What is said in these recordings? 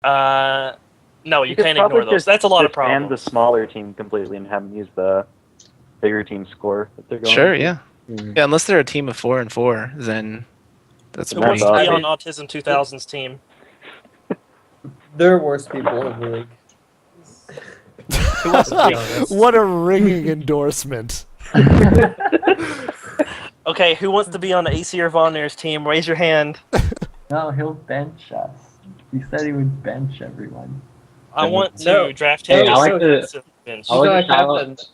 No, you can't ignore those. That's a lot of problems. And the smaller team completely and have them use the bigger team score that they're going. Sure, into. yeah. Yeah, unless they're a team of 4 and 4, then that's Who wants pretty. to be on Autism 2000's team? There are worse people in the league. Who wants to be honest? What a ringing endorsement. Okay, who wants to be on AC or Von Neer's team? Raise your hand. No, he'll bench us. He said he would bench everyone. I want to No. draft Hey, him. I like to- bench. I would like He's to not shout captain. out-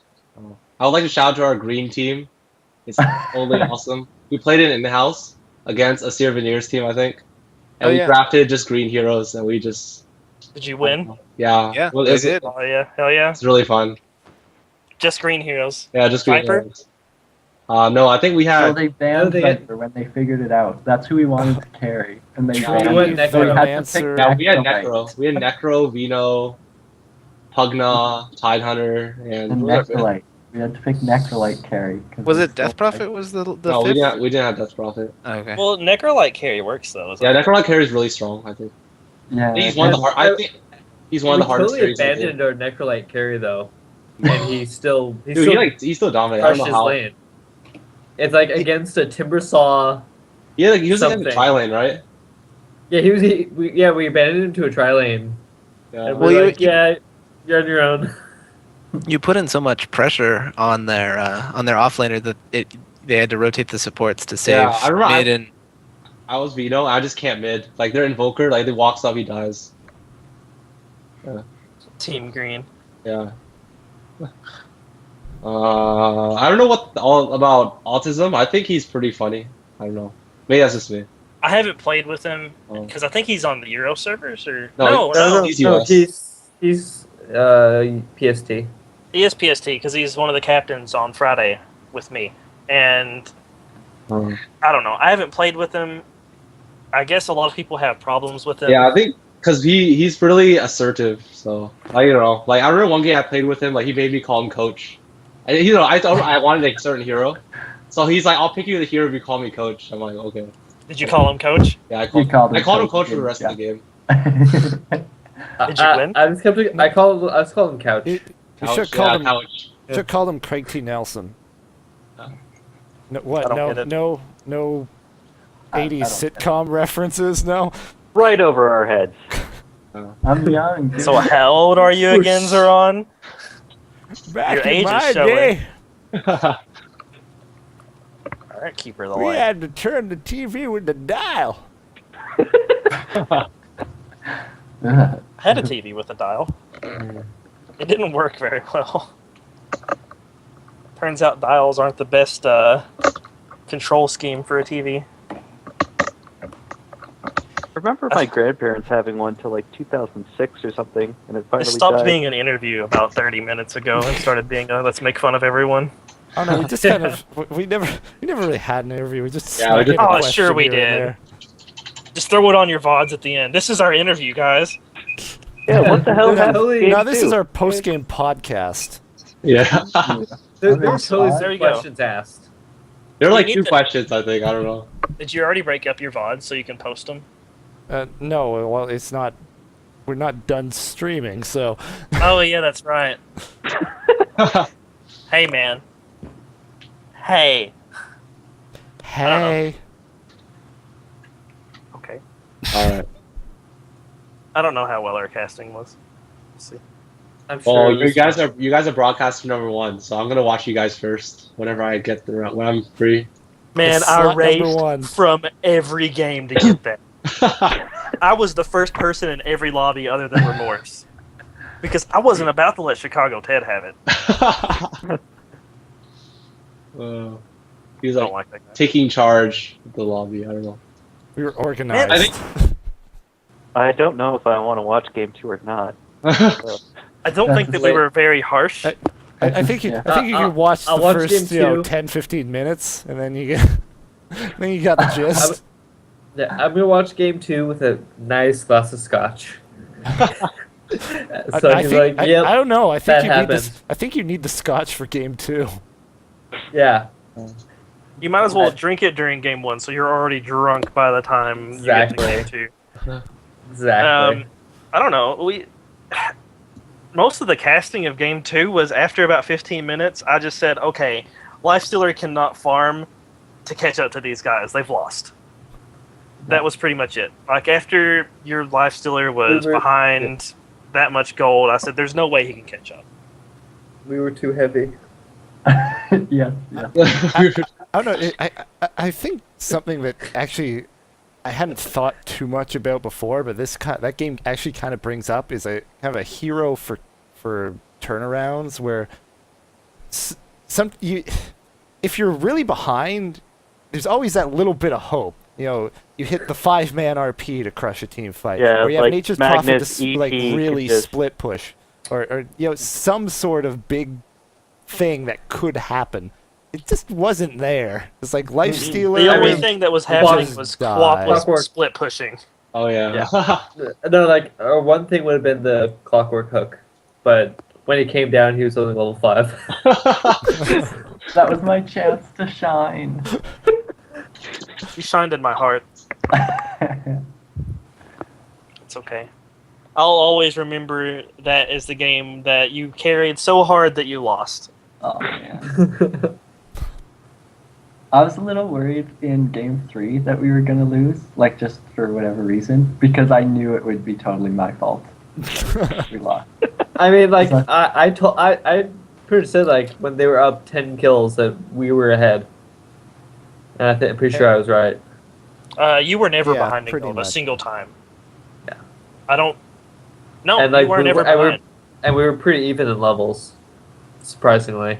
I would like to shout out to our green team. It's totally awesome. We played it in the house against a Seer Veneers team, I think. And we drafted just green heroes, and we just... Did you win? Yeah. Yeah, well, they it's, did. Oh yeah, hell yeah! it's really fun. Just green heroes. Yeah, just green Viper? heroes. No, I think we So had... they banned they- Viper when they figured it out. That's who we wanted to carry. And they True. banned We went him. Necro. So we had to Answer. pick Yeah, we had Necro. Necro. We had Necro, Vino, Pugna, Tidehunter, And and... Necrolite. We had to pick Necrolite carry. 'cause Was we it still Death Prophet was the No, we fifth? didn't have Death Prophet. Okay. Well, Necrolite carry works though. Yeah, Necrolite carry is really strong, I think. Yeah. I think he's one of the hard... I think he's one of the hardest We carries. totally in the game. abandoned our Necrolite carry though, and he's still Dude, he's still dominant. I crushed don't his know how. lane. It's like against a Timbersaw. Yeah, he was in the Something. tri lane, right? Yeah, we abandoned him to a tri lane. Yeah. And Well, we're you- like, yeah, you're on your own. You put in so much pressure on their offlaner that they had to rotate the supports to save Yeah, I remember mid and I was Vino. I just can't mid. Like their invoker, like they walks up, he dies. Team green. Yeah. I don't know what all about autism. I think he's pretty funny. I don't know. Maybe that's just me. I haven't played with him Oh. because I think he's on the Euro servers or No, no. he's US. He's PST. He is PST because he's one of the captains on Friday with me, and Oh. I don't know. I haven't played with him. I guess a lot of people have problems with him. Yeah, I think because he's really assertive. So I don't know. Like I remember one game I played with him. Like he made me call him coach. And, you know, I thought I wanted a certain hero. So he's like, "I'll pick you the hero if you call me coach." I'm like, "Okay." Did you call him coach? Yeah, I You called called him him coach for the coach, rest yeah. of the game. Did you win? I was calling him Couch. You Couch, should call him. couch. Should call him Craig T. Nelson. Oh. No, I what? don't No, get it. no I 80s don't get it. sitcom references. No. Right over our heads. I'm young. Dude. So how old are you again, Zeron? Back Your in age is my showing. day, All right, keep her the we light. had to turn the TV with the dial. I had a TV with a dial. It didn't work very well. Turns out dials aren't the best control scheme for a TV. I remember my grandparents having one till like 2006 or something, and it It finally stopped died. being an interview about 30 minutes ago and started being a let's make fun of everyone. Oh no, we just kind of we never really had an interview. We just Yeah, we snuck just- in a Oh, question sure we here and did. there. Just throw it on your VODs at the end. This is our interview, guys. Yeah, what the hell Yeah, happened? totally- No, this is our post-game podcast. Yeah. There's totally There some you go. questions asked. There are You like need 2 to- questions, I think. I don't know. Did you already break up your VODs so you can post them? No, well, it's not. We're not done streaming, so Oh, yeah, that's right. Hey, man. Hey. hey. Okay. All right. I don't know how well our casting was. Let's see. I'm sure. Well, this- you guys are broadcaster #1, so I'm gonna watch you guys first whenever I get when I'm free. Man, The I slot number raged one. from every game to get that. I was the first person in every lobby other than Remorse. Because I wasn't about to let Chicago Ted have it. He was I don't like like that guy. taking charge of the lobby. I don't know. We were organized. I think- I don't know if I want to watch Game 2 or not. I don't think that we were very harsh. I think you. Yeah. I think you can watch the I'll watch first, game 2. 10, 15 minutes, and then you get. then you got the gist. Yeah, I'm gonna watch game 2 with a nice glass of scotch. So I he's think. like, yep, I don't know. I think that you need happened. this. I think you need the scotch for game 2. yeah, You might as well drink it during game 1, so you're already drunk by the time you get Exactly. to game 2. exactly. I don't know. Most of the casting of game 2 was after about 15 minutes. I just said, okay, Lifestealer cannot farm to catch up to these guys. They've lost. That was pretty much it. Like after your Lifestealer was behind that much gold, I said, there's no way he can catch up. We were too heavy. Yeah. I don't know. I think something that actually I hadn't thought too much about before, but that game actually kind of brings up is a kind of a hero for turnarounds where if you're really behind, there's always that little bit of hope. You know, you hit the 5-man RP to crush a team fight, Yeah, or you have like Nature's Magnus, Prophet to like EP really can just- split push, or you know, some sort of big thing that could happen. It just wasn't there. It's like Lifestealer. The only thing that was happening was died. Quap split pushing. Oh yeah. No, like one thing would have been the Clockwork Hook, but when he came down, he was only level 5. That was my chance to shine. You shined in my heart. It's okay. I'll always remember that as the game that you carried so hard that you lost. Oh man. I was a little worried in game 3 that we were gonna lose, like just for whatever reason, because I knew it would be totally my fault. We lost. I mean, like I pretty said like when they were up 10 kills that we were ahead, and I'm pretty sure I was right. You were never Yeah, behind pretty Gold a much. single time. Yeah. I don't. No, And like you weren't ever behind. and we were pretty even in levels, surprisingly.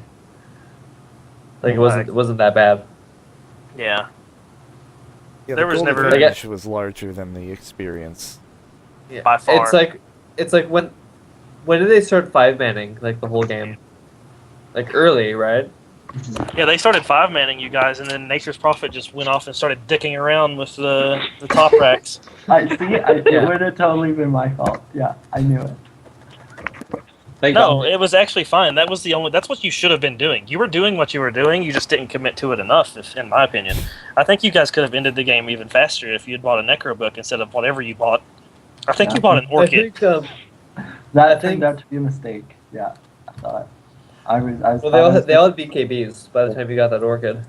Like it wasn't that bad. Yeah. Yeah, There the was gold never- advantage was larger than the experience. Yeah. By far. It's like when did they start 5-manning like the whole game? Like early, right? Yeah, they started 5-manning you guys, and then Nature's Prophet just went off and started dicking around with the top racks. It would have totally been my fault. Yeah, I knew it. Thank No, God. it was actually fine. That's what you should have been doing. You were doing what you were doing, you just didn't commit to it enough, in my opinion. I think you guys could have ended the game even faster if you had bought a Necro book instead of whatever you bought. I think you bought an Orchid. I think That turned out to be a mistake. Yeah, I thought. I was. well, they all had BKBs by the time you got that Orchid.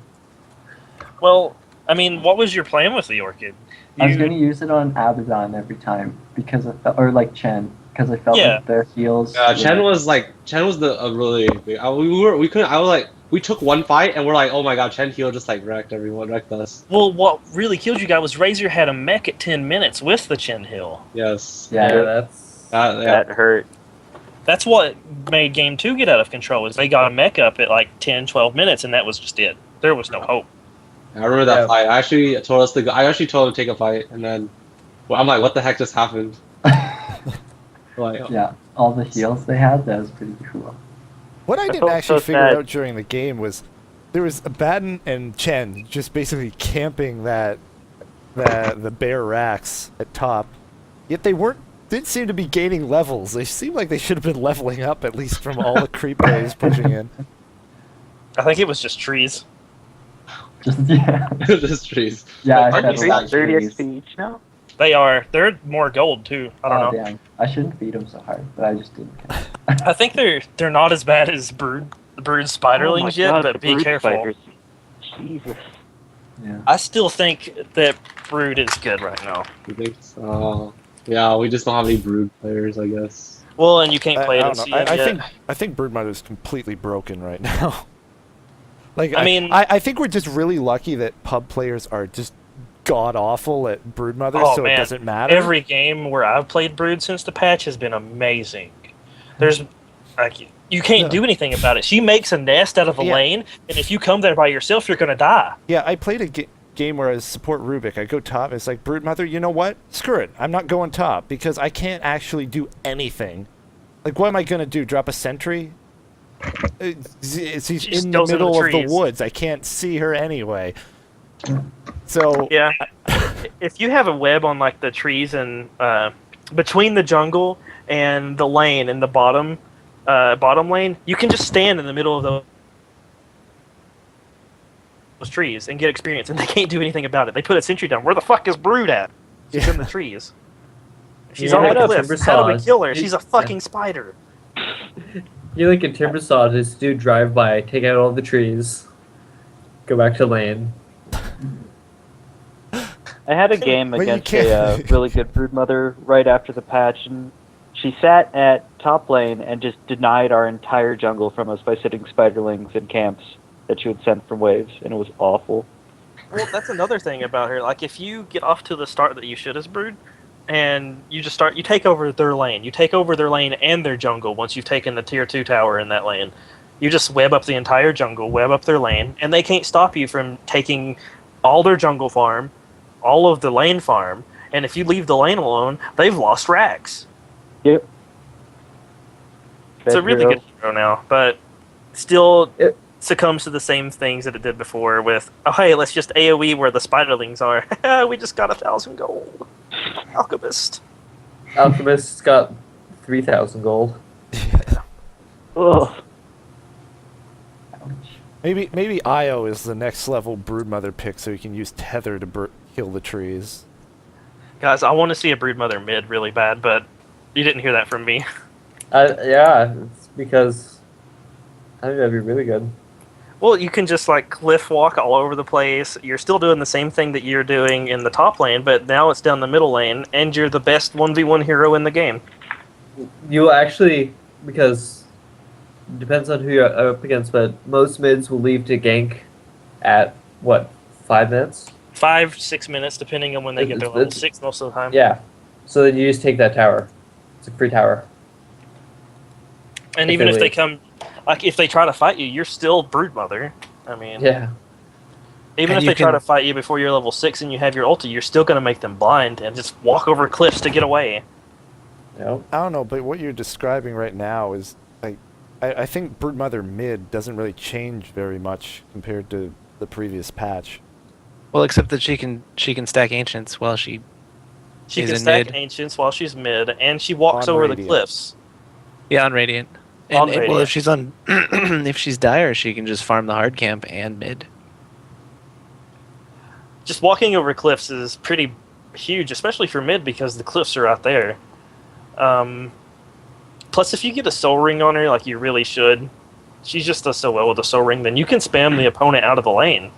Well, I mean, what was your plan with the Orchid? I was You- going to use it on Abaddon every time because or like Chen because I felt Yeah. like their heals. Chen was the really big. We took one fight and we're like, oh my god, Chen heal just like wrecked us. Well, what really killed you guys was Razor had a mech at 10 minutes with the Chin Hill. Yes. Yeah. That hurt. That's what made Game 2 get out of control, is they got a mech up at like 10, 12 minutes, and that was just it. There was no hope. I remember that Yeah. fight. I actually told us to go. I actually told him to take a fight, and then I'm like, what the heck just happened? Like, Yeah, all the heals they had, that was pretty cool. What I didn't felt actually so figure sad. out during the game was there was Abaddon and Chen just basically camping the bare racks at top. Yet they didn't seem to be gaining levels. They seemed like they should have been leveling up at least from all the creep waves pushing in. I think it was just trees. Just yeah, just trees. yeah. I Aren't fed you a lot of 30 trees. XP each now? They're more gold too. I don't Oh know. damn! I shouldn't feed them so hard, but I just didn't care. I think they're not as bad as the brood spiderlings yet, but the be brood careful. spiders. Jesus. Yeah. I still think that brood is good right now. You think so? Yeah, we just don't have any brood players, I guess. Well, and you can't play it I in don't know. CM yet. I think Broodmother is completely broken right now. Like I mean- I think we're just really lucky that pub players are just god awful at Broodmother, Oh, so man. it doesn't matter. Every game where I've played brood since the patch has been amazing. There's like you can't do anything about it. She makes a nest out of a Yeah. lane, and if you come there by yourself, you're gonna die. Yeah, I played a game where I support Rubik. I go top. It's like, Broodmother, you know what? Screw it. I'm not going top because I can't actually do anything. Like, what am I going to do? Drop a sentry? She's She's in the goes into the middle of the trees. woods. I can't see her anyway. So, Yeah. If you have a web on like the trees and between the jungle and the lane in the bottom lane, you can just stand in the middle of those trees and get experience, and they can't do anything about it. They put a sentry down. Where the fuck is Brood at? It's in the trees. She's Yeah, on how the do cliff. timber How do we saws? kill her? She's a fucking spider. You like a timber saw just do drive by, take out all the trees, go back to lane. I had a game But you against can't- a really good broodmother right after the patch, and she sat at top lane and just denied our entire jungle from us by sitting spiderlings in camps that she would send from waves, and it was awful. Well, that's another thing about her. Like, if you get off to the start that you should as Brood, and you just start, you take over their lane. You take over their lane and their jungle once you've taken the tier 2 tower in that lane. You just web up the entire jungle, web up their lane, and they can't stop you from taking all their jungle farm, all of the lane farm, and if you leave the lane alone, they've lost racks. Yep. It's a Bad really hero. good hero now, but still It- succumbs to the same things that it did before with, oh hey, let's just AoE where the spiderlings are. We just got 1,000 gold. Alchemist. Alchemist's got 3,000 gold. Ugh. Maybe Io is the next level broodmother pick, so you can use tether to kill the trees. Guys, I want to see a broodmother mid really bad, but you didn't hear that from me. Yeah, it's because I think that'd be really good. Well, you can just like cliff walk all over the place. You're still doing the same thing that you're doing in the top lane, but now it's down the middle lane, and you're the best 1v1 hero in the game. You actually, because it depends on who you're up against, but most mids will leave to gank at what, 5 minutes? 5-6 minutes, depending on when they get to level It's- 6 most of the time. Yeah. So then you just take that tower. It's a free tower. And if even they if they leave. come, like if they try to fight you, you're still broodmother. I mean, Yeah. even And if you they try can- to fight you before you're level 6 and you have your ulti, you're still going to make them blind and just walk over cliffs to get away. Yep. I don't know, but what you're describing right now is like, I think broodmother mid doesn't really change very much compared to the previous patch. Well, except that she can stack ancients while she She is can in stack mid. ancients while she's mid, and she walks On over Radiant. the cliffs. on radiant. On Well, Radiant. if she's on, if she's dire, she can just farm the hard camp and mid. Just walking over cliffs is pretty huge, especially for mid because the cliffs are out there. Plus, if you get a soul ring on her, like you really should, she's just does so well with a soul ring, then you can spam the opponent out of the lane.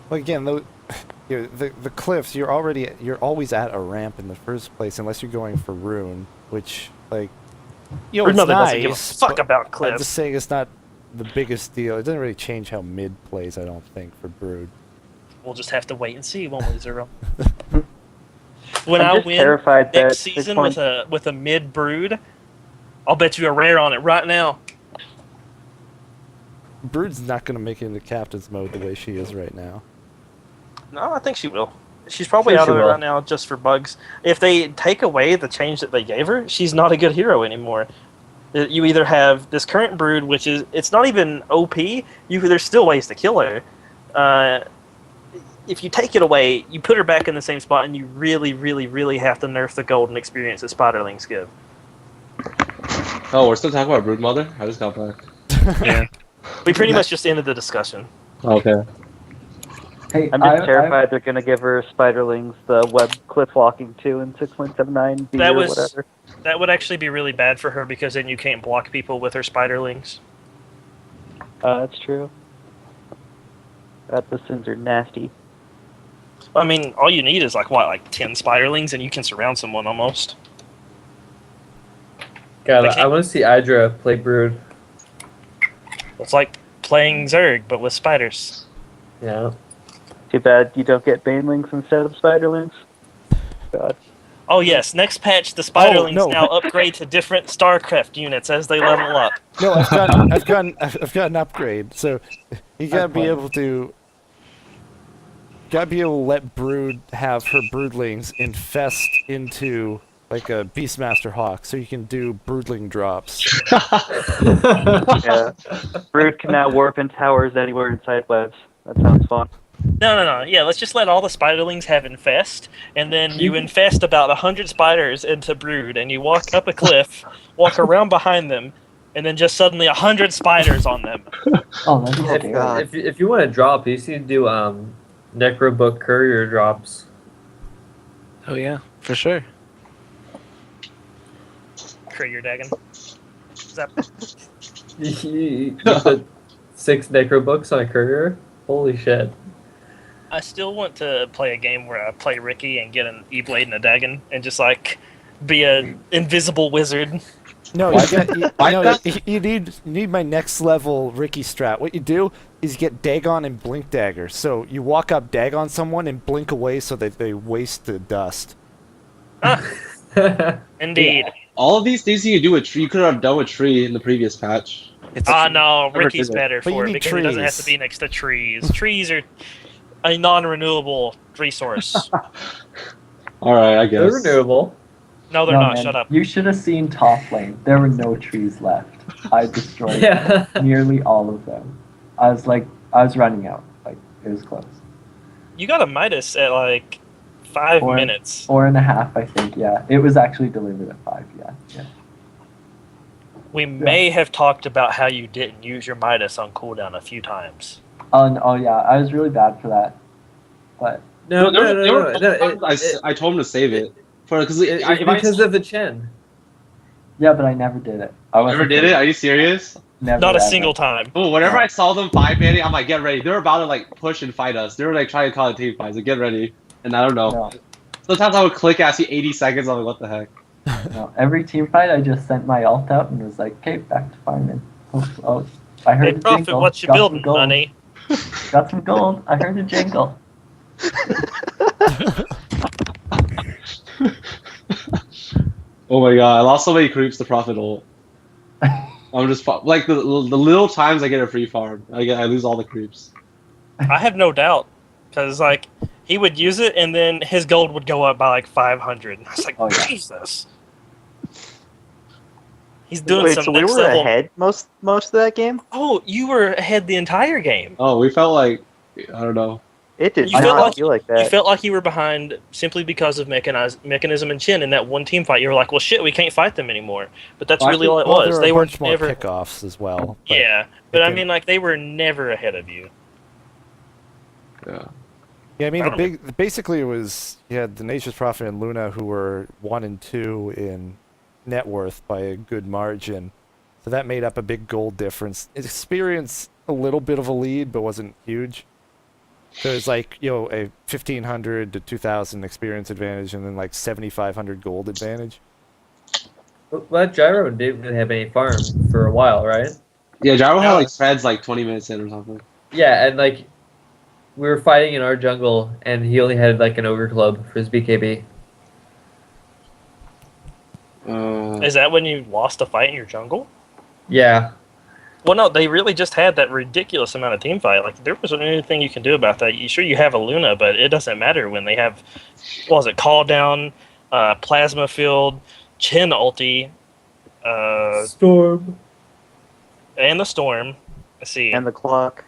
Well, again, the cliffs, you're always at a ramp in the first place, unless you're going for rune, which like, you know, it's Broodmother nice. doesn't give a fuck but about I'm cliffs. just saying it's not the biggest deal. It doesn't really change how mid plays, I don't think, for brood. We'll just have to wait and see, won't we, Zero? When I'm I just win terrified that next season with a mid brood, I'll bet you a rare on it right now. Brood's not going to make it into captain's mode the way she is right now. No, I think she will. She's probably Sure out she of it will. right now just for bugs. If they take away the change that they gave her, she's not a good hero anymore. You either have this current brood, which is it's not even OP. There's still ways to kill her. If you take it away, you put her back in the same spot, and you really, really, really have to nerf the golden experience that Spiderlings give. Oh, we're still talking about broodmother. I just got back. Yeah. We pretty much just ended the discussion. Okay. Hey, I'm just terrified they're gonna give her spiderlings the web cliff walking too in 6.79 B That or was- whatever. That would actually be really bad for her because then you can't block people with her Spiderlings. That's true. Those things are nasty. I mean, all you need is like 10 Spiderlings, and you can surround someone almost. God, They I can't- want to see Idra play Brood. It's like playing Zerg, but with spiders. Yeah. Too bad you don't get banelings instead of spiderlings. God. Oh yes, next patch the Spiderlings no. now upgrade to different StarCraft units as they level up. No, I've got an upgrade. So you gotta be able to let Brood have her broodlings infest into like a Beastmaster Hawk, so you can do broodling drops. Yeah. Brood can now warp in towers anywhere inside webs. That sounds fun. No. Yeah, let's just let all the Spiderlings have infest, and then you infest about 100 spiders into Brood, and you walk up a cliff, walk around behind them, and then just suddenly 100 spiders on them. Oh, that'd be scary. If you want to drop, you just need to do Necrobook courier drops. Oh yeah, for sure. courier, Dagon. Is that You put 6 necro books on a courier? Holy shit. I still want to play a game where I play Ricky and get an E-Blade and a Dagon and just like be a invisible wizard. No, Why- you need my next level Ricky strat. What you do is you get Dagon and Blink Dagger. So you walk up, Dagon someone, and blink away so that they waste the dust. Indeed. All of these things you can do with tree, you could have done with tree in the previous patch. No, Never Ricky's did it. better But you for it need because he doesn't have trees. to be next to trees. Trees are a non-renewable resource. Alright, I They're guess. renewable. No, they're No, not. man, Shut up. You should have seen top lane. There were no trees left. I destroyed Yeah. nearly all of them. I was running out. Like, it was close. You got a Midas at like 5 Four- minutes. 4.5, I think, yeah. It was actually delivered at 5, yeah. We may have talked about how you didn't use your Midas on cooldown a few times. Oh, yeah, I was really bad for that. But, No, There were no. I told him to save it. Because It's because of the Chen. yeah, but I never did it. I never did it? Are you serious? Never Not a ever. single time. Oh, whenever I saw them 5-manning, I'm like, get ready. They're about to like push and fight us. They were like trying to call it team fights. Like, get ready. And I don't know. No, Sometimes I would click and I see 80 seconds. I'm like, what the heck? no. Every team fight, I just sent my ult out and was like, okay, back to farming. Oh, I heard Hey, a Prophet, jingle. what you Got some building, gold. honey? Got some gold. I heard a jingle. Oh my god, I lost so many creeps to Prophet ult. I'm just like the little times I get a free farm, I lose all the creeps. I have no doubt. Because, like, he would use it and then his gold would go up by like 500. And I was like, Oh, yeah. Jesus. He's doing Wait, some so we next were level. ahead most of that game? Oh, you were ahead the entire game. Oh, we felt like I don't know. It did You felt not like- feel like You that. felt like you were behind simply because of Mechanism and Chin in that one team fight. You were like, well, shit, we can't fight them anymore. But that's Well, really all it Well, was. there were They a were bunch more never. pickoffs as well. But Yeah, but I can- mean, like, they were never ahead of you. Yeah. Yeah, I mean, I don't basically it was you had the Nature's Prophet and Luna who were 1 and 2 in net worth by a good margin, so that made up a big gold difference. It experienced a little bit of a lead, but wasn't huge. So it was like a 1,500 to 2,000 experience advantage, and then like 7,500 gold advantage. Well, Gyro didn't really have any farm for a while, right? Yeah, Gyro had No. like threads like 20 minutes in or something. Yeah, and like we were fighting in our jungle, and he only had like an ogre club for his BKB. Is that when you lost a fight in your jungle? Yeah, Well, no, they really just had that ridiculous amount of team fight. Like, there wasn't anything you can do about that. Sure, you have a Luna, but it doesn't matter when they have, what was it, Call Down, Plasma Field, Chin Ulti, Storm. and the Storm. Let's see. And the clock.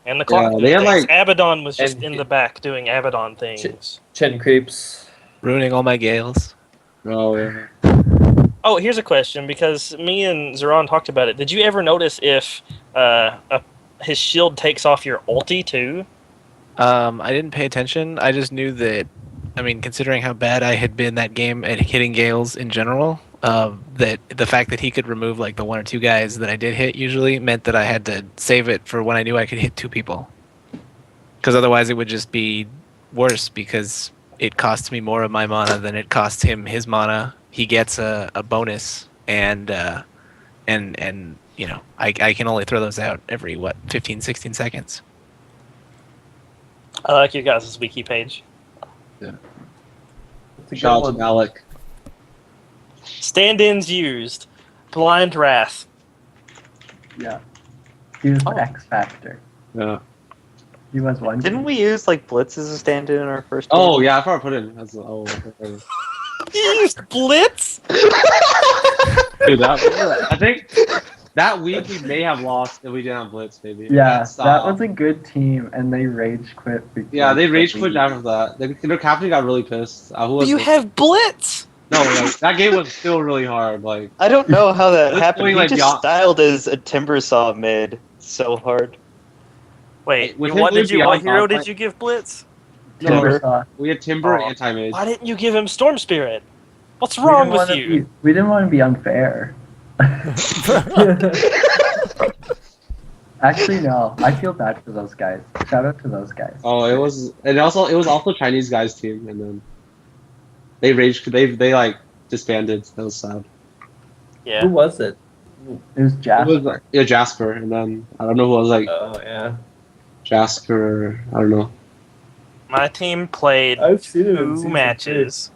And the clock. Yeah, they had, things. like- Abaddon was just and- in the back doing Abaddon things. Chen creeps. Ruining all my gales. Oh yeah. Oh, here's a question, because me and Zeron talked about it. Did you ever notice if his shield takes off your ulti too? I didn't pay attention. I just knew that, I mean, considering how bad I had been that game at hitting gales in general, that the fact that he could remove like the 1 or 2 guys that I did hit usually meant that I had to save it for when I knew I could hit 2 people. Because otherwise it would just be worse, because it costs me more of my mana than it costs him his mana. He gets a bonus, and you know, I can only throw those out every 15, 16 seconds. I like you guys' wiki page. It's a good Shout out to one. Malik. Stand-ins used. Blind Wrath. Yeah. He was Oh. the X Factor. Yeah. He was one. Didn't we use like Blitz as a stand-in in our first game? Oh yeah, I probably put it in. That's okay. You used Blitz? Dude, I think that week we may have lost if we didn't have Blitz, maybe. Yeah, That's, that was a good team, and they rage quit. because Yeah, they of rage the quit lead. after that. Their captain got really pissed. Who was You it? have Blitz! No, like, that game was still really hard. Like, I don't know how that Let's happened. play, He like, just beyond- styled as a Timbersaw mid so hard. Wait, With what him what beyond hero top, did like- you give Blitz? no, Timbersaw. we had Timber and Oh. anti-mage. Why didn't you give him Storm Spirit? What's wrong with you? We didn't want to be unfair. Actually, no. I feel bad for those guys. Shout out to those guys. Oh, it was also Chinese guys' team, and then they raged. They like disbanded. That was sad. Yeah. Who was it? It was Jasper. It was Jasper, and then I don't know who was like Oh yeah. Jasper. I don't know. My team played I've seen it in two season matches.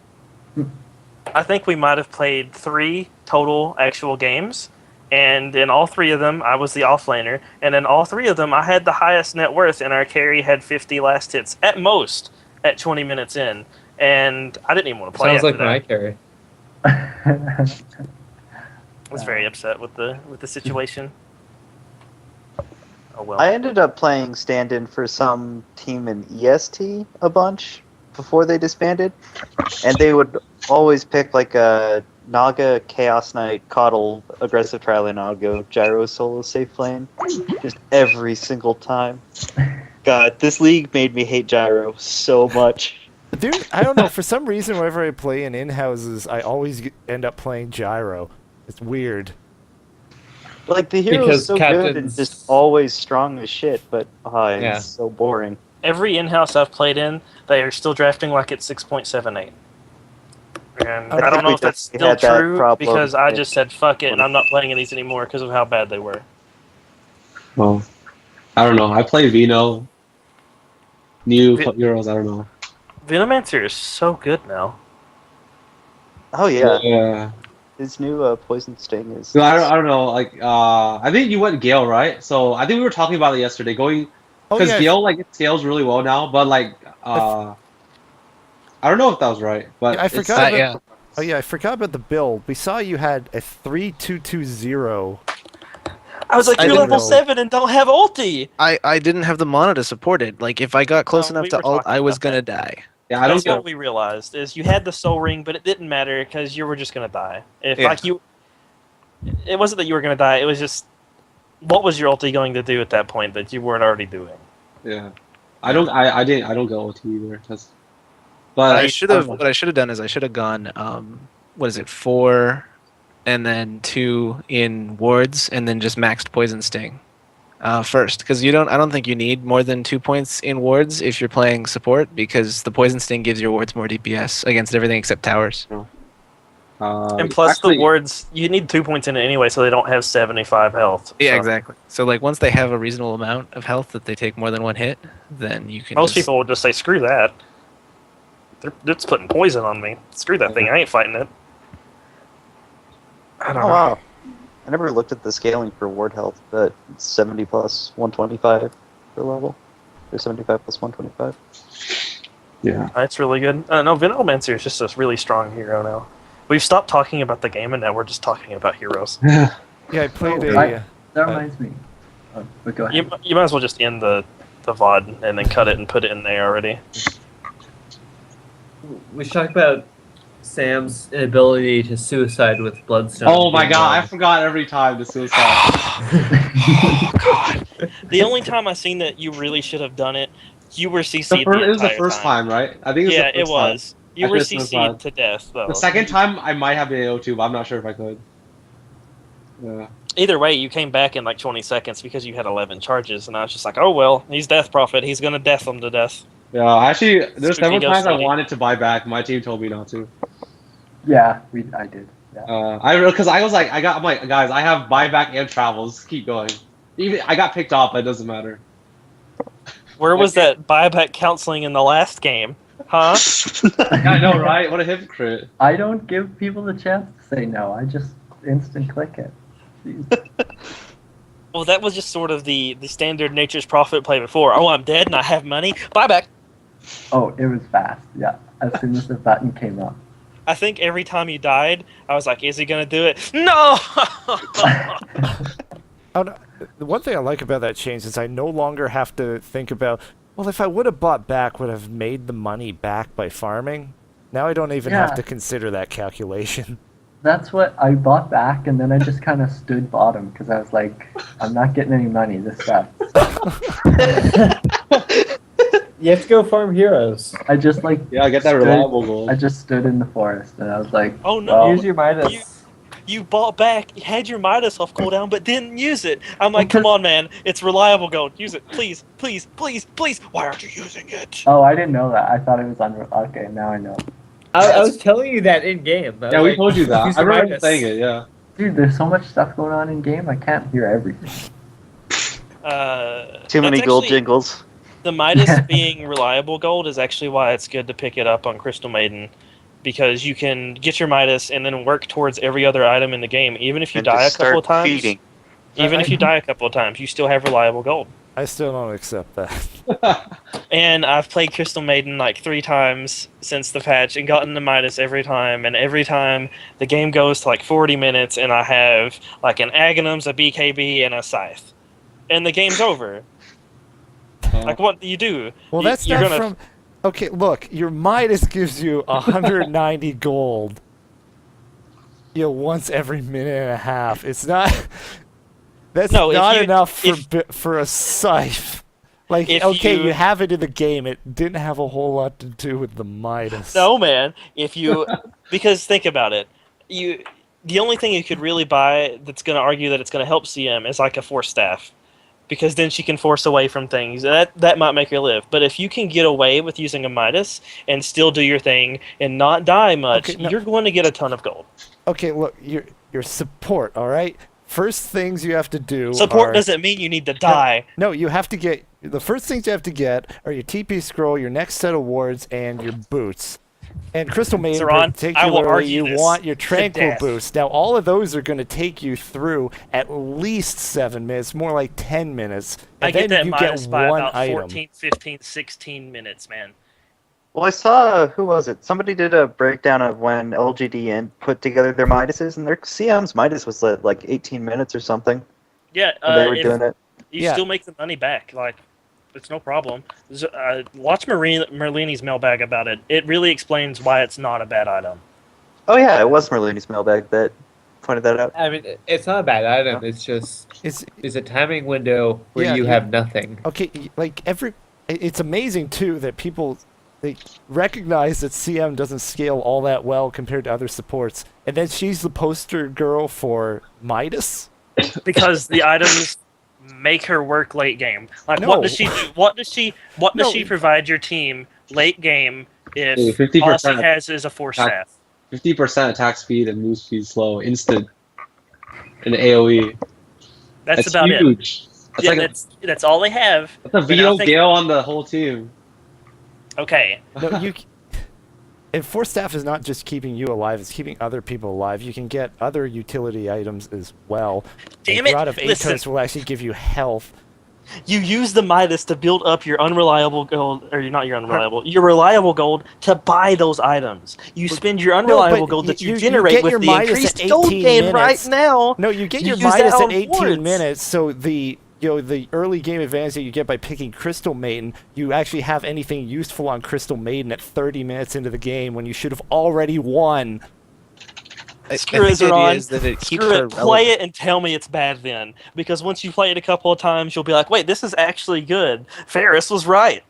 I think we might have played 3 total actual games, and in all 3 of them, I was the offlaner, and in all 3 of them, I had the highest net worth, and our carry had 50 last hits at most at 20 minutes in, and I didn't even want to play. Sounds like after my that. carry. I was very upset with the situation. Oh well. I ended up playing stand-in for some team in EST a bunch before they disbanded, and they would always pick like a Naga, Chaos Knight, Coddle, Aggressive Trial Naga, Gyro Solo Safe Lane, just every single time. God, this league made me hate Gyro so much. Dude, I don't know. For some reason, whenever I play in in-houses, I always end up playing Gyro. It's weird. Like, the hero's Because so good and captains- just always strong as shit, but it's Yeah. so boring. Every in-house I've played in, they are still drafting like at 6.78. And I don't know if that's we still had that true problem because I in- just said fuck it and I'm not playing in these anymore because of how bad they were. Well, I don't know. I play Vino. New Euros. I don't know. Venomancer is so good now. Oh, yeah. Yeah. His new Poison Sting is... No, I don't know. Like, I think you went Gale, right? So I think we were talking about it yesterday. Going Oh, because yeah. Gale like scales really well now, but like, I don't know if that was right. But Yeah, I it's- forgot about, yeah. Oh, yeah, I forgot about the build. We saw you had a 3220. I was like, I you're didn't level know. 7 and don't have ulti! I didn't have the mana to support it. Like if I got close Oh, enough we to were ult, talking I was about gonna that. die. Yeah, I don't That's get. what we realized, is you had the soul ring, but it didn't matter because you were just going to die. If Yeah. like you... It wasn't that you were going to die, it was just... What was your ulti going to do at that point that you weren't already doing? Yeah, I don't. I didn't. I don't get OT either. But I should have. What I should have done is I should have gone. What is it? 4, and then 2 in wards, and then just maxed poison sting first, because you don't. I don't think you need more than 2 points in wards if you're playing support, because the poison sting gives your wards more DPS against everything except towers. And plus actually, the wards, you need 2 points in it anyway, so they don't have 75 health. Yeah, So exactly. So like once they have a reasonable amount of health that they take more than 1 hit, then you can. Most just- people will just say, screw that. They're just putting poison on me. Screw that thing, I ain't fighting it. I don't Oh, know. wow. I never looked at the scaling for ward health, but it's 70 plus 125 per level. Or 75 plus 125. Yeah. That's really good. No, Venomancer is just a really strong hero now. We've stopped talking about the game, and now we're just talking about heroes. Yeah, I played That reminds me. But go ahead. You might as well just end the VOD and then cut it and put it in there already. We should talk about Sam's inability to suicide with Bloodstone. Oh my god! I forgot every time the suicide. Oh, God. The only time I seen that you really should have done it, you were CC'd the It was the entire first time, right? I think it was Yeah, the it first was. You I were could've suicide. CC'd to death, though. time. The second time, I might have been able to, but I'm not sure if I could. Yeah. Either way, you came back in like 20 seconds because you had 11 charges, and I was just like, oh well, he's Death Prophet. He's gonna death them to death. Yeah, actually, there's Spooky several ghost times I lady. wanted to buy back. My team told me not to. Yeah, I did. Yeah. Because I was like, I'm like, guys, I have buyback and travels. Keep going. Even I got picked off, but it doesn't matter. Where was that buyback counseling in the last game? Huh? Yeah, I know, right? What a hypocrite. I don't give people the chance to say no. I just instant click it. Jeez. Well, that was just sort of the standard Nature's Prophet play before. Oh, I'm dead and I have money. Buyback. Oh, it was fast. Yeah. As soon as the button came up. I think every time you died, I was like, is he gonna do it? No! Oh, no. The one thing I like about that change is I no longer have to think about, well, if I would have bought back, would I have made the money back by farming? Now I don't even have Yeah. to consider that calculation. That's what I bought back, and then I just kind of stood bottom because I was like, I'm not getting any money. This sucks. You have to go farm heroes. I just like Yeah, get that stood- reliable gold. I just stood in the forest and I was like, Oh no! well, Use your Midas. You bought back, you had your Midas off cooldown, but didn't use it. I'm like, Well, come on, man. It's reliable gold. Use it, please, please, please, please. Why aren't you using it? oh, I didn't know that. I thought it was okay. Now I know. I was telling you that in game. Yeah, we told you that. use I your remember Midas. saying it. Yeah. Dude, there's so much stuff going on in game. I can't hear everything. Too many That's gold actually- jingles. The Midas Yeah. being reliable gold is actually why it's good to pick it up on Crystal Maiden, because you can get your Midas and then work towards every other item in the game. Even if you And die a just couple start of times, feeding. even if you die a couple of times, you still have reliable gold. I still don't accept that. And I've played Crystal Maiden like 3 times since the patch and gotten the Midas every time. And every time the game goes to like 40 minutes and I have like an Aghanims, a BKB, and a Scythe. And the game's over. Like, what do you do? Well, You- that's you're not gonna- from. Okay, look, your Midas gives you 190 gold. Once every minute and a half. It's not. That's No, if not you- enough for if- for a scythe. Like, If okay, you- you have it in the game. It didn't have a whole lot to do with the Midas. No, man. If you, because think about it, the only thing you could really buy that's going to argue that it's going to help CM is like a force staff, because then she can force away from things. That might make her live. But if you can get away with using a Midas and still do your thing and not die much, Okay, no. you're going to get a ton of gold. Okay, look, your support. All right. First things you have to do. Support are, doesn't mean you need to die. No, you have to get the first things you have to get are your TP scroll, your next set of wards, and your boots. And Crystal Maiden, Zeron, I will particularly, argue you this want your to Tranquil death. boost. Now, all of those are going to take you through at least 7 minutes, more like 10 minutes. And I get then that you Midas get by one about item. 14, 15, 16 minutes, man. Well, I saw, who was it? Somebody did a breakdown of when LGD put together their Midases, and their CM's Midas was like 18 minutes or something Yeah, when they were if doing it. you Yeah. still make the money back. Like, it's no problem. Watch Merlini's mailbag about it. It really explains why it's not a bad item. Oh yeah, it was Merlini's mailbag that pointed that out. I mean, it's not a bad item. It's just It's a timing window where Yeah, you you- have nothing. okay. Like it's amazing too that people they recognize that CM doesn't scale all that well compared to other supports, and then she's the poster girl for Midas. Because the items make her work late game. Like, No. what does she do? What does she No. provide your team late game if Ooh, all 50% she has is a force attack. staff? 50% attack speed and move speed slow, instant, in AOE. That's about it. huge. That's Yeah, like that's all they have. that's a But now veto think- gale on the whole team. Okay, No, and force staff is not just keeping you alive; it's keeping other people alive. You can get other utility items as well. Damn A it, Rod of listen. Atos will actually give you health. you use the Midas to build up your unreliable gold, or not your unreliable, your reliable gold to buy those items. You spend your unreliable but gold that you, you generate get with your the Midas increased at gold 18 gain right minutes. now. No, you get You your use that Midas at on 18 wards. minutes, so the the early game advantage that you get by picking Crystal Maiden, you actually have anything useful on Crystal Maiden at 30 minutes into the game when you should have already won. Screw it, the idea Zeron. is that it keeps Screw her it, play relevant. it and tell me it's bad then. Because once you play it a couple of times, you'll be like, wait, this is actually good. Ferris was right.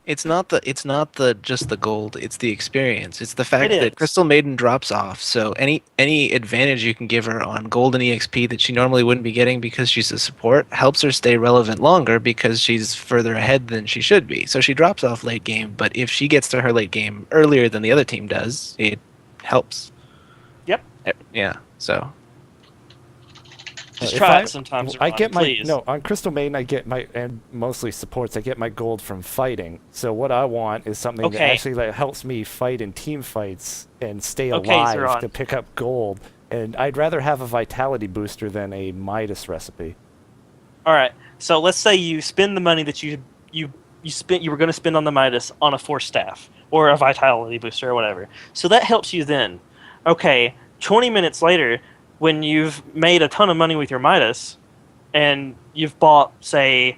It's not the just the gold. It's the experience. It's the fact It is. that Crystal Maiden drops off. So any advantage you can give her on gold and EXP that she normally wouldn't be getting because she's a support helps her stay relevant longer because she's further ahead than she should be. So she drops off late game, but if she gets to her late game earlier than the other team does, it helps. Yep. Yeah. So Just If try I- it sometimes, I Zeron, get my please. no on Crystal Maiden. I get my and mostly supports. I get my gold from fighting. So what I want is something that Okay. actually like, helps me fight in team fights and stay Okay, alive Zeron. to pick up gold. And I'd rather have a vitality booster than a Midas recipe. All right. So let's say you spend the money that you were going to spend on the Midas on a force staff or a vitality booster or whatever. So that helps you then. Okay, 20 minutes later, when you've made a ton of money with your Midas, and you've bought, say,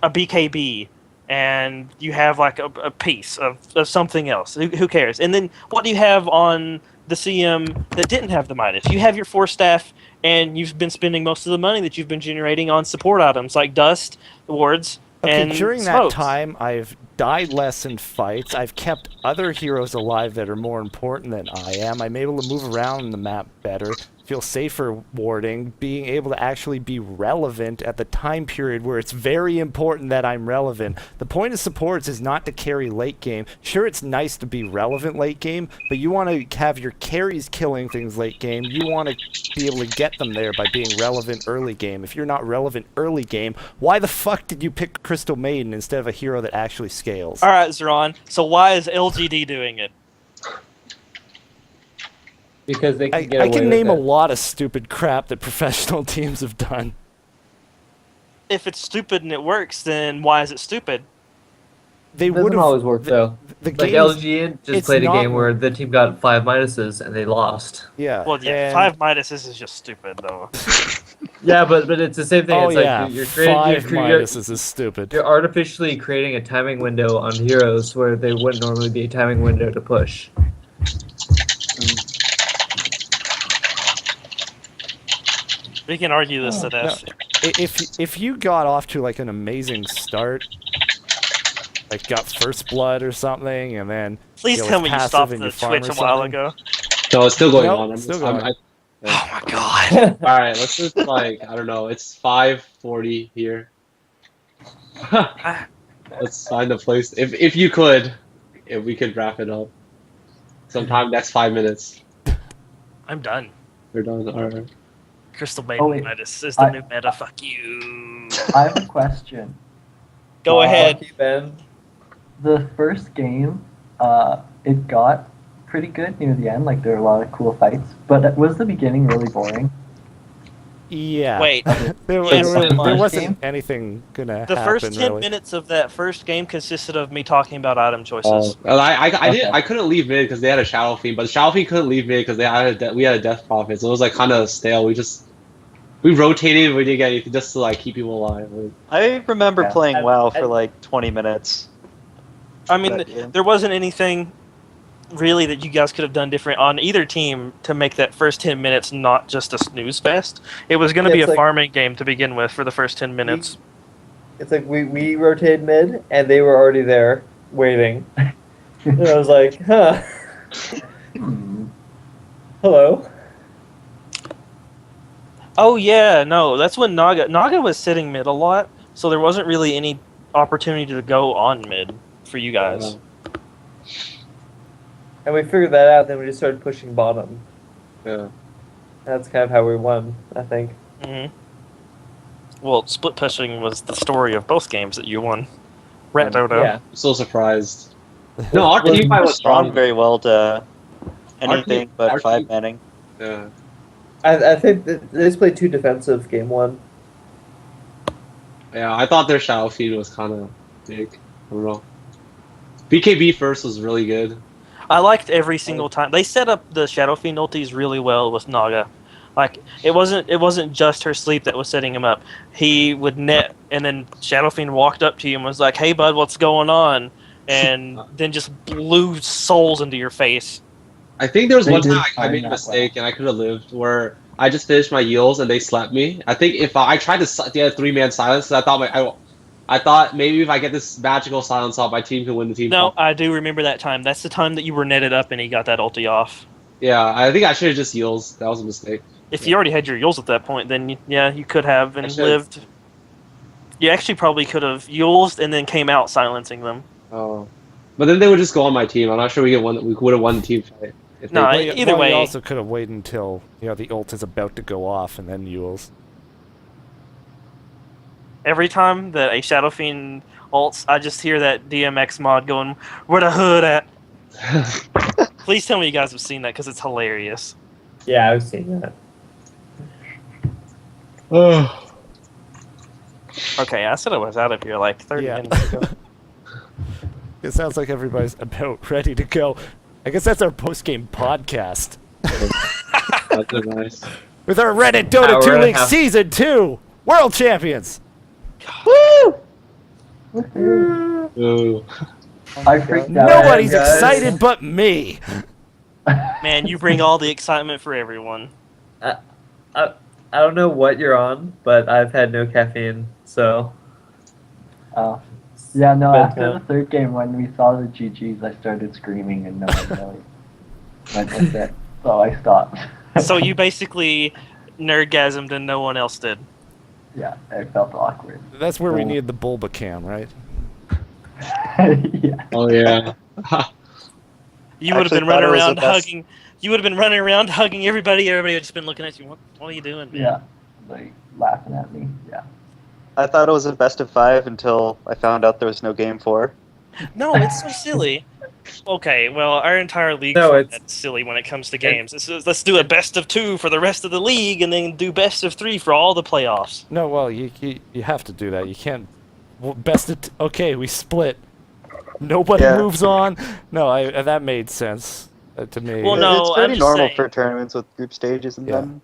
a BKB, and you have like a piece of something else. Who cares? And then what do you have on the CM that didn't have the Midas? You have your force staff, and you've been spending most of the money that you've been generating on support items like dust, wards, Okay, and during that smoked. time, I've died less in fights. I've kept other heroes alive that are more important than I am. I'm able to move around the map better, feel safer warding, being able to actually be relevant at the time period where it's very important that I'm relevant. The point of supports is not to carry late game. Sure, it's nice to be relevant late game, but you want to have your carries killing things late game. You want to be able to get them there by being relevant early game. If you're not relevant early game, why the fuck did you pick Crystal Maiden instead of a hero that actually scales? All right, Zeron. So why is LGD doing it? Because they can get I away can with name a it. lot of stupid crap that professional teams have done. If it's stupid and it works, then why is it stupid? They It would doesn't have always work though. The Like game is- LG just it's played a not- game where the team got 5 minuses and they lost. yeah. Well, yeah, and- 5 minuses is just stupid, though. Yeah, but it's the same thing. Oh it's like yeah, you're creating, 5 you're minuses is stupid. You're artificially creating a timing window on heroes where they wouldn't normally be a timing window to push. We can argue this to No, death. if you got off to like an amazing start, like got first blood or something, and then Please you know, tell with me you passive stopped and the you farm Twitch or a while something. ago. No, it's still going Nope, on. still going. Oh my god. All right, let's just like I don't know. It's 5:40 here. Let's find a place. If you could, if we could wrap it up. Sometime next 5 minutes. I'm done. We're done. All right. Crystal Oh, wait. Maiden is the new meta. Fuck you. I have a question. Go ahead. Lucky Ben. The first game, it got pretty good near the end. Like there were a lot of cool fights, but was the beginning really boring? Yeah. Wait. there, Yes, there the first wasn't game? anything gonna The happen first 10 really. minutes of that first game consisted of me talking about item choices. Well, I didn't. Okay. I couldn't leave mid because they had a Shadow Fiend, but the Shadow Fiend couldn't leave mid because we had a Death Prophet, so it was like kind of stale. We rotated. We didn't get anything just to like keep people alive. I remember Yeah. playing WoW for and- like 20 minutes. I mean, But, yeah. there wasn't anything really that you guys could have done different on either team to make that first 10 minutes not just a snooze fest. It was going to Yeah, be a it's like- farming game to begin with for the first 10 minutes. It's like we rotated mid and they were already there waiting. And I was like, huh, hello. Oh yeah, no, that's when Naga was sitting mid a lot, so there wasn't really any opportunity to go on mid for you guys. And we figured that out, then we just started pushing bottom. Yeah. That's kind of how we won, I think. hmm Well, split pushing was the story of both games that you won. Reddit Dota. Yeah. I'm so surprised. No, our team fight was Respond strong. very well to anything our but 5 team- manning. Yeah. I think that they just played too defensive game one. Yeah, I thought their Shadow Fiend was kind of big. I don't know. BKB first was really good. I liked every single time they set up the Shadow Fiend ultis really well with Naga. Like it wasn't just her sleep that was setting him up. He would net, and then Shadow Fiend walked up to you and was like, "Hey, bud, what's going on?" And then just blew souls into your face. I think there was They one did time I find made a that mistake and I could have lived where I just finished my yields and they slapped me. I think if I tried to get a 3-man silence, I thought maybe if I get this magical silence off, my team can win the team. No, fight. I do remember that time. That's the time that you were netted up and he got that ulti off. Yeah, I think I should have just yields. That was a mistake. If you already had your Yules at that point, then yeah, you could have I and should've. lived. You actually probably could have Yules and then came out silencing them. Oh, but then they would just go on my team. I'm not sure we would have won the team fight. If No, they, either way- you also could have waited until the ult is about to go off and then Yules. Every time that a Shadow Fiend ults, I just hear that DMX mod going, "Where the hood at?" Please tell me you guys have seen that because it's hilarious. Yeah, I've seen that. Okay, I said I was out of here like 30 Yeah. minutes ago. It sounds like everybody's about ready to go. I guess that's our post-game podcast. That's nice. With our Reddit Dota Hour 2 and a League half. Season 2! World Champions! Ooh. I freaked out. Nobody's guys. excited but me! Man, you bring all the excitement for everyone. I don't know what you're on, but I've had no caffeine, so Oh. Yeah, no, But, after the third game, when we saw the GGs, I started screaming and no one really went with it. So I stopped. So you basically nerdgasmed and no one else did. Yeah, it felt awkward. That's where we So- need the Bulba cam, right? Yeah. Oh yeah. You would have Actually been running thought it was around the best- hugging. You would have been running around hugging everybody. Everybody would just been looking at you. What are you doing, man? Yeah. Like, laughing at me. Yeah. I thought it was a best of 5 until I found out there was no game 4. No, it's so silly. Okay, well, our entire league No, format's it's- silly when it comes to games. Let's do a best of 2 for the rest of the league, and then do best of 3 for all the playoffs. No, well, you have to do that. You can't. Well, okay, we split. Nobody Yeah. moves on. No, that made sense to me. Well, no, it's I'm pretty just normal saying. for tournaments with group stages and Yeah. then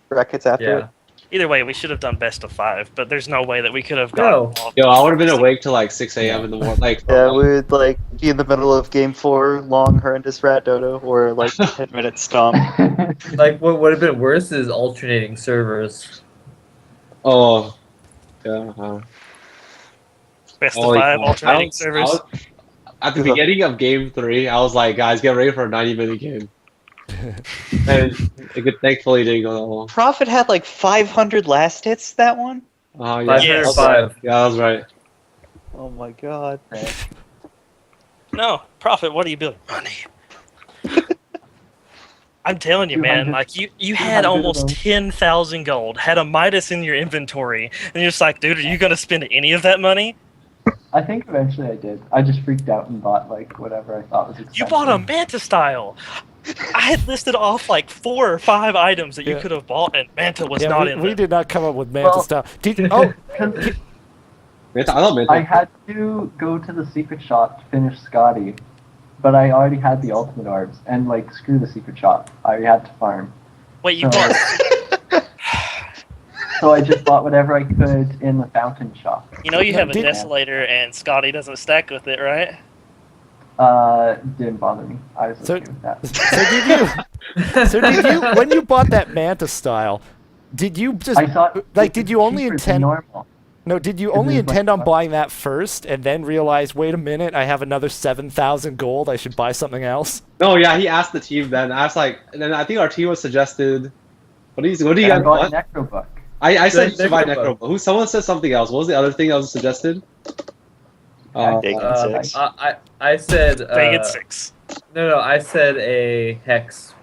brackets after Yeah. it. Either way, we should have done best of 5, but there's no way that we could have No. gotten all Yo, I would have been awake till like 6 a.m. in the morning. Like, Yeah, we would like be in the middle of game 4, long horrendous rat Dota, or like 10-minute stomp. Like, what would have been worse is alternating servers. oh, yeah. best Oh, of 5 yeah. alternating I servers. was- at the beginning of game 3, I was like, guys, get ready for a 90-minute game. And thankfully, it didn't go that long. Prophet had like 500 last hits that one? Oh, yeah. Yes. 505. Yeah, that was right. Oh my god. No, Prophet, what are you building? Money. I'm telling you, man, 200 like you had 200 of almost them. 10,000 gold, had a Midas in your inventory, and you're just like, dude, are you gonna spend any of that money? I think eventually I did. I just freaked out and bought like whatever I thought was expensive. You bought a Manta style. I had listed off like 4 or 5 items that you Yeah. could have bought, and Manta was yeah, not in we them. did not come up with Manta Well- stuff. Oh, 'Cause I love Manta. I had to go to the secret shop to finish Scotty, but I already had the ultimate orbs, and like screw the secret shop. I had to farm. Wait, you So- bought? So I just bought whatever I could in the fountain shop. You know you have a Did- Desolator, and Scotty doesn't stack with it, right? Didn't bother me. I was So- okay with that. so did you? When you bought that Manta style, did you just I thought like? it Did was you only cheaper than intend? normal. No, did you It only was like intend on what? buying that first, and then realize, wait a minute, I have another 7,000 gold. I should buy something else. No, yeah, he asked the team then. I was like, and then I think our team was suggested. What do you And I guys bought want? Necro Book. I said you should buy Necro Necro. Who? Someone said something else. What was the other thing that was suggested? Taking Uh, 6. I said. Dang it, 6. No, I said a hex.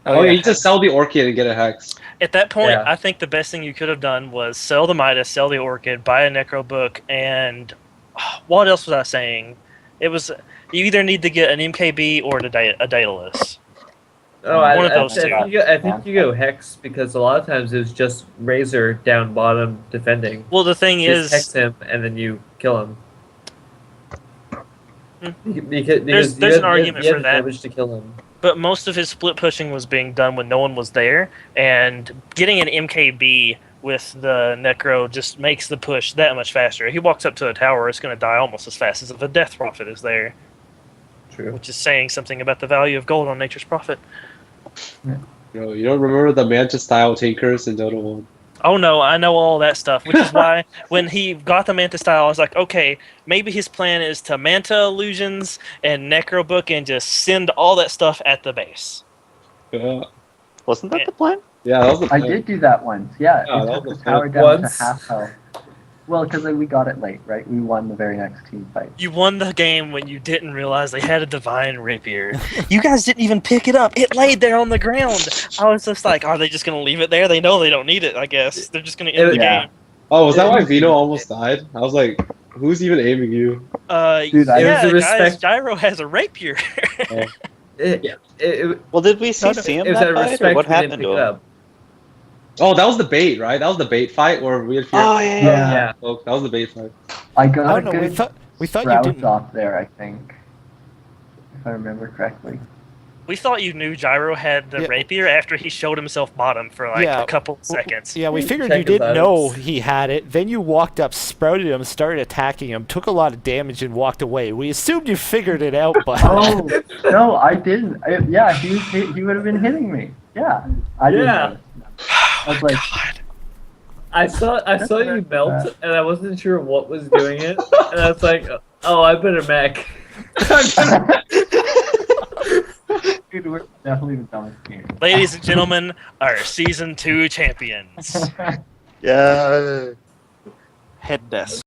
Oh, yeah, you just sell the Orchid and get a Hex. At that point, Yeah. I think the best thing you could have done was sell the Midas, sell the Orchid, buy a Necro book, and what else was I saying? It was you either need to get an MKB or a Daedalus. Oh, One of those two. I think you go hex because a lot of times it's just Razor down bottom defending. Well, the thing You just hex is, him and then you kill him. Hmm. Because There's an argument you for have that. damage to kill him. but most of his split pushing was being done when no one was there, and getting an MKB with the Necro just makes the push that much faster. If he walks up to a tower, it's going to die almost as fast as if a Death Prophet is there, True. which is saying something about the value of gold on Nature's Prophet. Yo, you don't remember the Manta style takers in Dota 1? Oh no, I know all that stuff, which is why when he got the Manta style, I was like, okay, maybe his plan is to Manta illusions and Necro Book and just send all that stuff at the base. Yeah, Wasn't that the plan? yeah, that was the I plan. did do that once. Yeah, Yeah, it that took was the the tower plan. down Once? to half health. Well, because we got it late, right? We won the very next team fight. You won the game when you didn't realize they had a Divine Rapier. You guys didn't even pick it up. It laid there on the ground. I was just like, are they just going to leave it there? They know they don't need it, I guess. They're just going to end the Yeah. game. Oh, was that why Vito almost died? I was like, who's even aiming you? Dude, I- Yeah, It was a guys, respect- Gyro has a Rapier. It Well, did we see was him out that of fight, or respect what we didn't happened pick to it him? up. Oh, that was the bait, right? That was the bait fight where we had fear. Oh, yeah, Yeah. Yeah. Oh, that was the bait fight. I I got a don't know. We good thought you Sprout didn't. off there, I think. If I remember correctly. We thought you knew Gyro had the Yeah. Rapier after he showed himself bottom for like Yeah. a couple seconds. Yeah, we figured Check you his didn't know items. he had it. Then you walked up, sprouted him, started attacking him, took a lot of damage, and walked away. We assumed you figured it out, but Oh no, I didn't. Yeah, he would have been hitting me. Yeah, I didn't. Yeah. Know. I was like, I saw you melt, and I wasn't sure what was doing it, and I was like, "Oh, I better mech." Dude, we're definitely the dumbest game. Ladies and gentlemen, our season 2 champions. Yeah. Head desk.